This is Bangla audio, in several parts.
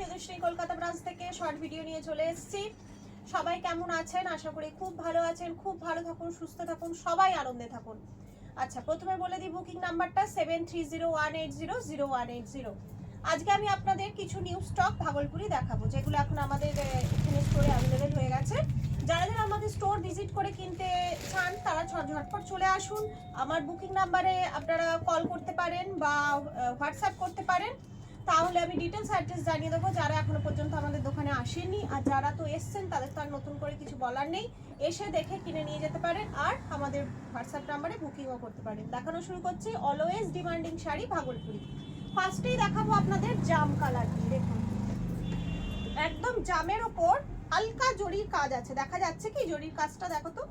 প্রিয়দর্শিনী কলকাতা ব্রাঞ্চ থেকে শর্ট ভিডিও নিয়ে চলে এসেছি। সবাই কেমন আছেন? আশা করি খুব ভালো আছেন। খুব ভালো থাকুন, সুস্থ থাকুন, সবাই আনন্দে থাকুন। আচ্ছা, প্রথমে বলে দিই বুকিং নাম্বারটা 7301800180। আজকে আমি আপনাদের কিছু নিউ স্টক ভাগলপুরি দেখাবো, যেগুলো এখন আমাদের এখানে স্টোরে অ্যাভেলেবেল হয়ে গেছে। যারা যারা আমাদের স্টোর ভিজিট করে কিনতে চান তারা ঝটপট চলে আসুন। আমার বুকিং নাম্বারে আপনারা কল করতে পারেন বা হোয়াটসঅ্যাপ করতে পারেন, তাহলে আমি ডিটেলস অ্যাড্রেস জানিয়ে দেবো। যারা এখনো পর্যন্ত আমাদের দোকানে আসেননি আর যারা তো এসছেন তাদের তো আর নতুন করে কিছু বলার নেই, এসে দেখে কিনে নিয়ে যেতে পারেন আর আমাদের হোয়াটসঅ্যাপ নাম্বারে বুকিংও করতে পারেন। দেখানো শুরু করছি অলওয়েজ ডিমান্ডিং শাড়ি ভাগলপুরি। ফার্স্টেই দেখাবো আপনাদের জাম কালার। দেখুন, একদম জামের ওপর হালকা জরির কাজ আছে। দেখা যাচ্ছে কি জরির কাজটা? দেখো তো,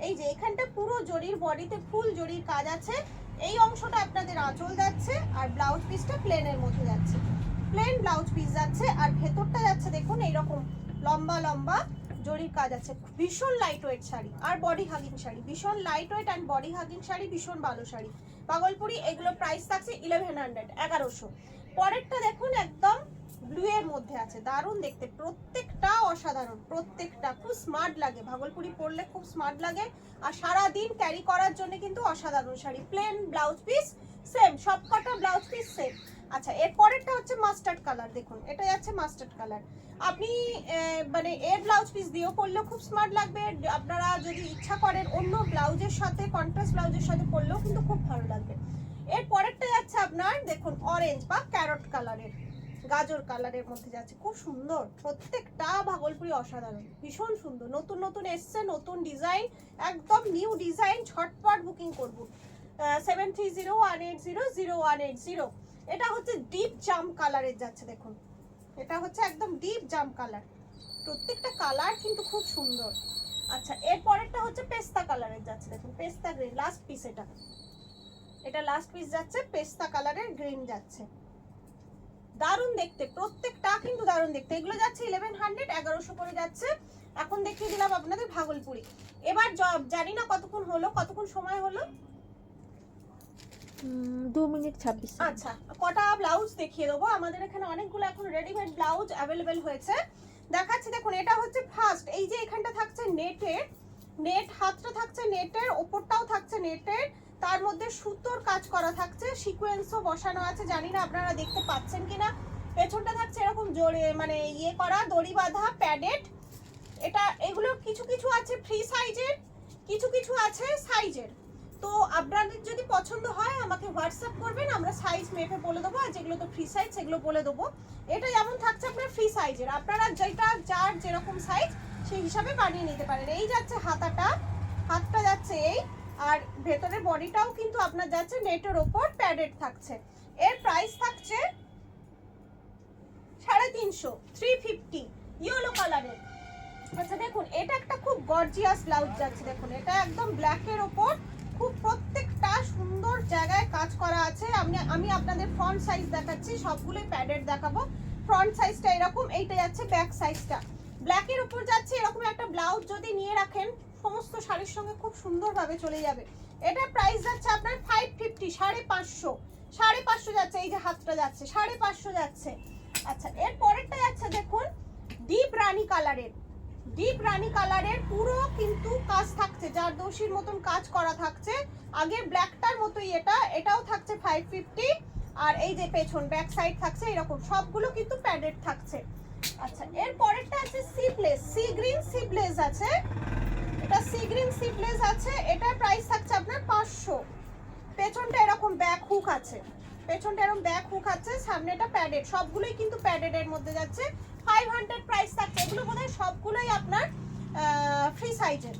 এই যে এখানটা পুরো জরির, বডিতে ফুল জরির কাজ আছে। এই অংশটা আপনাদের আঁচল যাচ্ছে আর ব্লাউজ পিসটা প্লেনের মধ্যে যাচ্ছে, প্লেন ব্লাউজ পিস যাচ্ছে। আর ভেতরটা যাচ্ছে দেখুন এইরকম লম্বা লম্বা জরির কাজ আছে। ভীষণ লাইট ওয়েট শাড়ি আর বডি হাগিং শাড়ি, ভীষণ light weight and body hugging sari, ভীষণ ভালো শাড়ি ভাগলপুরি। এগুলো প্রাইস থাকছে 1100, 1100। পরেরটা দেখুন একদম ব্লু এর মধ্যে আছে, দারুণ দেখতে, প্রত্যেকটা অসাধারণ, প্রত্যেকটা খুব স্মার্ট লাগে। ভাগলপুরি পরলে খুব স্মার্ট লাগে আর সারা দিন ক্যারি করার জন্য কিন্তু অসাধারণ sari. Plain blouse piece same, সবকটা ব্লাউজ পিস সেম। আচ্ছা, এর পরেরটা হচ্ছে মাস্টার্ড কালার। দেখুন এটা যাচ্ছে মাস্টার্ড কালার। আপনি মানে এর ব্লাউজ পিস দিয়েও পরলেও খুব স্মার্ট লাগবে। আপনারা যদি ইচ্ছা করেন অন্য ব্লাউজের সাথে, কন্ট্রাস্ট ব্লাউজের সাথে পরলেও কিন্তু খুব ভালো লাগবে। এর পরেরটা যাচ্ছে আপনার দেখুন অরেঞ্জ বা ক্যারট কালারের, গাজর কালারের মধ্যে যাচ্ছে, খুব সুন্দর। প্রত্যেকটা ভাগলপুরি অসাধারণ, ভীষণ সুন্দর। নতুন নতুন এসছে, নতুন ডিজাইন, একদম নিউ ডিজাইন। ঝটপট বুকিং করব। 7301800180। এটা হচ্ছে ডিপ জাম কালারের যাচ্ছে। দেখুন এটা হচ্ছে একদম ডিপ জাম কালার, প্রত্যেকটা কালার কিন্তু খুব সুন্দর। আচ্ছা, এর পরেরটা হচ্ছে পেস্তা কালারের যাচ্ছে। দেখুন পেস্তা গ্রিন লাস্ট পিস, এটা লাস্ট পিস যাচ্ছে, পেস্তা কালারের গ্রিন যাচ্ছে। দারুণ দেখতে, প্রত্যেকটা কিন্তু দারুণ দেখতে। এগুলো যাচ্ছে 1100, 1100 করে যাচ্ছে। এখন দেখিয়ে দিলাম আপনাদের ভাগলপুরি। এবার জানি না কতক্ষণ হলো, কতক্ষণ সময় হলো? 2 মিনিট 26। আচ্ছা, কটা ব্লাউজ দেখিয়ে দেবো। আমাদের এখানে অনেকগুলো এখন রেডিমেড ব্লাউজ অ্যাভেলেবেল হয়েছে, দেখাচ্ছি। দেখুন এটা হচ্ছে ফার্স্ট, এই যে এখানটা থাকছে নেটের, নেট হাতটা থাকছে নেটের, ওপরটাও থাকছে নেটের, তার মধ্যে সুতোর কাজ করা থাকছে, সিকোয়েন্সও বসানো আছে। জানি না আপনারা দেখতে পাচ্ছেন কিনা। পেছনটা থাকছে এরকম জোরে মানে ইয়ে করা, দড়ি বাঁধা, প্যাডেড। এটা এগুলো কিছু কিছু আছে ফ্রি সাইজের, কিছু কিছু আছে সাইজের। তো আপনাদের যদি পছন্দ হয় আমাকে হোয়াটসঅ্যাপ করবেন, আমরা সাইজ মেপে বলে দেবো। আর যেগুলো তো ফ্রি সাইজ সেগুলো বলে দেবো। এটা যেমন থাকছে আপনার ফ্রি সাইজের, আপনারা যেটা যার যেরকম সাইজ সেই হিসাবে বানিয়ে নিতে পারেন। এই যাচ্ছে হাতাটা, হাতটা যাচ্ছে এই, আর ভেতরের বডিটাও কিন্তু আপনার যাচ্ছে নেটের ওপর প্যাডেড থাকছে। এর প্রাইস থাকছে 350, 350 ইয়েলো কালারের। আচ্ছা দেখুন এটা একটা খুব গর্জিয়াস ব্লাউজ যাচ্ছে। দেখুন এটা একদম ব্ল্যাকের ওপর, খুব প্রত্যেকটা সুন্দর জায়গায় কাজ করা আছে। আমি আপনাদের ফ্রন্ট সাইজ দেখাচ্ছি, সবগুলোই প্যাডেড দেখাবো। ফ্রন্ট সাইজটা এরকম, এইটা যাচ্ছে ব্যাক সাইজটা। ব্ল্যাকের উপর যাচ্ছে এরকম একটা ব্লাউজ যদি নিয়ে রাখেন সমস্ত শাড়ির সঙ্গে খুব সুন্দরভাবে চলে যাবে। এটার প্রাইস যাচ্ছে আপনার 550, 550, 550 যাচ্ছে। এই যে হাতটা যাচ্ছে 550 যাচ্ছে। আচ্ছা, এর পরেরটা যাচ্ছে দেখুন ডিপ রানী কালারের, ডিপ রানী কালারের পুরো কিন্তু কাজ থাকছে, জারদৌসির মতন কাজ করা থাকছে। আগে ব্ল্যাকটার মতোই এটাও থাকছে 550। আর এই যে পেছন ব্যাক সাইড থাকছে এরকম, সবগুলো কিন্তু প্যাডেড থাকছে। আচ্ছা, এর পরেরটা আছে সিপ্লেস, সি গ্রিন সিপ্লেস আছে। এটা সি গ্রিন সিপ্লেস আছে, এটার প্রাইস থাকছে আপনার 500। পেছনটা এরকম ব্যাক হুক আছে, পেছনটা এরকম ব্যাক হুক আছে, সামনেটা প্যাডেড, সবগুলোই কিন্তু প্যাডেড এর মধ্যে যাচ্ছে। 500 প্রাইস থাকছে। এগুলো বোধহয় সবগুলোই আপনার ফ্রি সাইজের।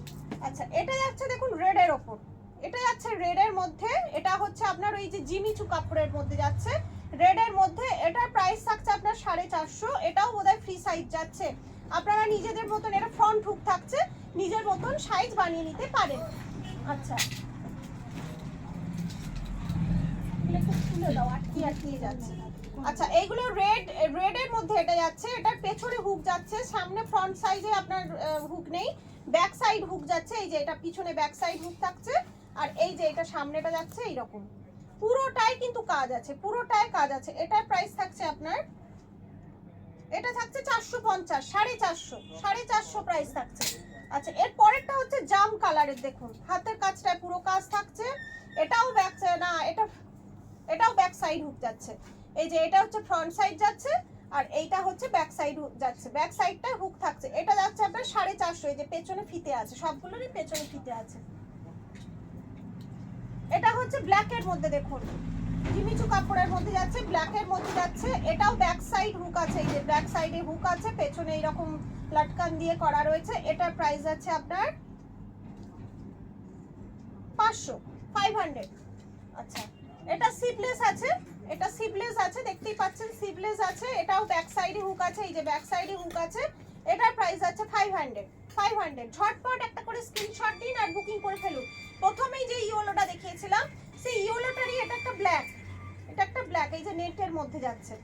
আচ্ছা, এটা যাচ্ছে দেখুন রেডের ওপর, এটা যাচ্ছে রেডের মধ্যে, এটা হচ্ছে আপনার ওই যে জিমিচু কাপড়ের মধ্যে যাচ্ছে রেডের মধ্যে। এটার প্রাইস থাকছে আপনার 450। এটাও বোধহয় ফ্রি সাইজ যাচ্ছে। আপনারা নিজেদের মতন, এটা ফ্রন্ট হুক থাকছে, নিজের মতন সাইজ বানিয়ে নিতে পারেন। আচ্ছা, খুলে দাও, আটকিয়ে যাচ্ছে। আচ্ছা, এইগুলো রেডের মধ্যে এটা যাচ্ছে, এটার পেছনে হুক যাচ্ছে, সামনে ফ্রন্ট সাইডে আপনার হুক নেই, ব্যাক সাইড হুক যাচ্ছে। এই যে এটা পিছনে ব্যাক সাইড হুক থাকছে, আর এই যে এটা সামনেটা যাচ্ছে এইরকম, পুরোটাই কিন্তু কাজ আছে, পুরোটাই কাজ আছে। এটার প্রাইস থাকছে আপনার 450, 450 প্রাইস থাকছে। আচ্ছা, এর পরেরটা হচ্ছে জাম কালারের, দেখুন হাতের কাজটায় পুরো কাজ থাকছে। এটাও ব্যাক না, এটাও ব্যাক সাইড হুক যাচ্ছে। এই যে এটা হচ্ছে ফ্রন্ট সাইড যাচ্ছে, আর এইটা হচ্ছে ব্যাক সাইড যাচ্ছে। ব্যাক সাইডটা হুক থাকছে। এটা যাচ্ছে আপনার 450। এই যে পেছনে ফিতে আছে, সবগুলোরই পেছনে ফিতে আছে। এটা হচ্ছে ব্ল্যাকের মধ্যে, দেখুন জিমিচু কাপড়ের মধ্যে যাচ্ছে, ব্ল্যাকের মধ্যে যাচ্ছে। এটাও ব্যাক সাইড হুক আছে। এই যে ব্যাক সাইডে হুক আছে, পেছনে এইরকম লটকান দিয়ে করা রয়েছে। এটার প্রাইস আছে আপনার 500। আচ্ছা, এটা সিপলেস আছে, এটা সিপলেস আছে, দেখতেই পাচ্ছেন সিপলেস আছে। এটাও ব্যাক সাইডে হুক আছে, এই যে ব্যাক সাইডে হুক আছে। এটার প্রাইস আছে 500। ঝটপট একটা করে স্ক্রিনশট দিন আর বুকিং করে ফেলুন। প্রথমেই যে ইয়েলোটা দেখিয়েছিলাম, সেই ইয়েলোটারই এটা একটা ব্ল্যাক, এটা একটা ব্ল্যাক, এই যে নেটের মধ্যে যাচ্ছে।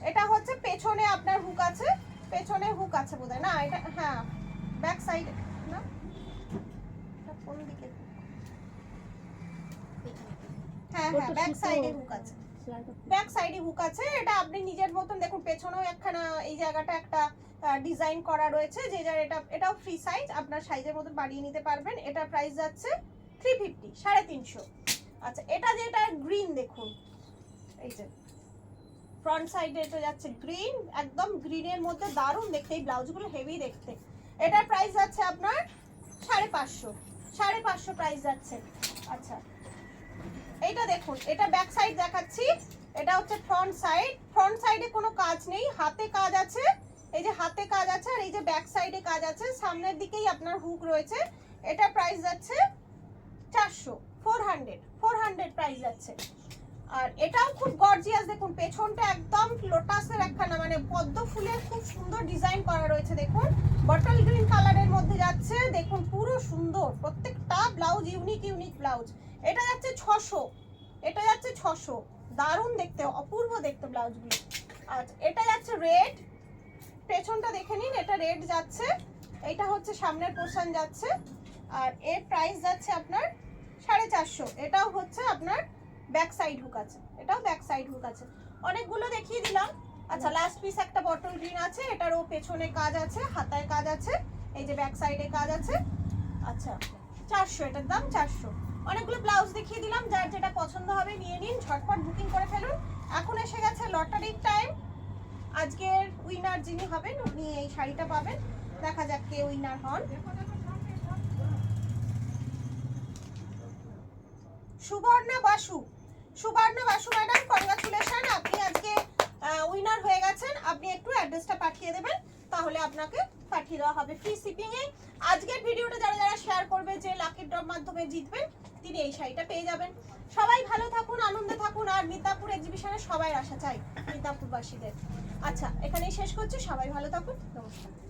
এটা হচ্ছে পেছনে আপনার হুক আছে, পেছনে হুক আছে বোধহয়, না এটা হ্যাঁ ব্যাক সাইড না, এটা কোন দিকে? হ্যাঁ হ্যাঁ, ব্যাক সাইডে হুক আছে, ব্যাক সাইডে হুক আছে। এটা আপনি নিজের মতন দেখুন, পেছনেও একখানা এই জায়গাটা একটা ডিজাইন করা রয়েছে, যে যার এটাও ফ্রি সাইজ, আপনার সাইজের মতন বাড়িয়ে নিতে পারবেন। এটা প্রাইস যাচ্ছে 350, 350। আচ্ছা, এটা যেটা গ্রিন, দেখুন এই যে ফ্রন্ট সাইডে এটা যাচ্ছে গ্রিন, একদম গ্রিনের মধ্যে দারুণ দেখতে, এই ব্লাউজগুলো হেভি দেখতে। এটার প্রাইস যাচ্ছে আপনার 550 প্রাইস যাচ্ছে। আচ্ছা, এইটা দেখুন, এটা ব্যাক সাইড দেখাচ্ছি, এটা হচ্ছে ফ্রন্ট সাইড। ফ্রন্ট সাইডে কোনো কাজ নেই, হাতে কাজ আছে, এই যে হাতে কাজ আছে, আর এই যে ব্যাক সাইডে কাজ আছে, সামনের দিকেই আপনার হুক রয়েছে। এটা প্রাইস যাচ্ছে 400 প্রাইস যাচ্ছে। আর এটাও খুব গর্জিয়াস, দেখুন পেছনটা একদম লোটাসের একখানা মানে পদ্ম ফুলের খুব সুন্দর ডিজাইন করা রয়েছে। দেখুন বটল গ্রিন কালারের মধ্যে যাচ্ছে, দেখুন পুরো সুন্দর, প্রত্যেকটা ব্লাউজ ইউনিক ব্লাউজ। এটা যাচ্ছে 600, এটা যাচ্ছে 600, দারুণ দেখতে, অপূর্ব দেখতে ব্লাউজগুলো। আচ্ছা, এটা যাচ্ছে রেড, পেছনটা দেখে নিন, এটা রেড যাচ্ছে, এটা হচ্ছে সামনের পোর্শন যাচ্ছে। আর এর প্রাইস যাচ্ছে আপনার 450। এটাও হচ্ছে আপনার ব্যাক সাইড হুক আছে, এটাও ব্যাক সাইড হুক আছে। অনেকগুলো দেখিয়ে দিলাম। আচ্ছা, লাস্ট পিস একটা বটল গ্রিন আছে, এটারও পেছনে কাজ আছে, হাতায় কাজ আছে, এই যে ব্যাক সাইডে কাজ আছে। আচ্ছা, 400, এটার দাম 400। অনেকগুলো ব্লাউজ দেখিয়ে দিলাম, যার যেটা পছন্দ হবে নিয়ে নিন, ঝটপট বুকিং করে ফেলুন। এখন এসে গেছে লটারির টাইম। আজকের উইনার যিনি হবেন উনি এই শাড়িটা পাবেন। দেখা যাক কে উইনার হন। সুবর্ণা বাসু ম্যাডাম, কংগ্রাচুলেশন, আপনি আজকে উইনার হয়ে গেছেন। আপনি একটু অ্যাড্রেসটা পাঠিয়ে দেবেন, তাহলে আপনাকে পাঠিয়ে দেওয়া হবে ফ্রি শিপিং এ। আজকের ভিডিওটা যারা শেয়ার করবে, যে লাকি ড্রর মাধ্যমে জিতবেন, তিনি এই শাড়িটা পেয়ে যাবেন। সবাই ভালো থাকুন, আনন্দে থাকুন, আর মিতাপুর এক্সিবিশনে সবাই আসা চাই মিতাপুরবাসীদের। আচ্ছা, এখানেই শেষ করছি, সবাই ভালো থাকুন, নমস্কার।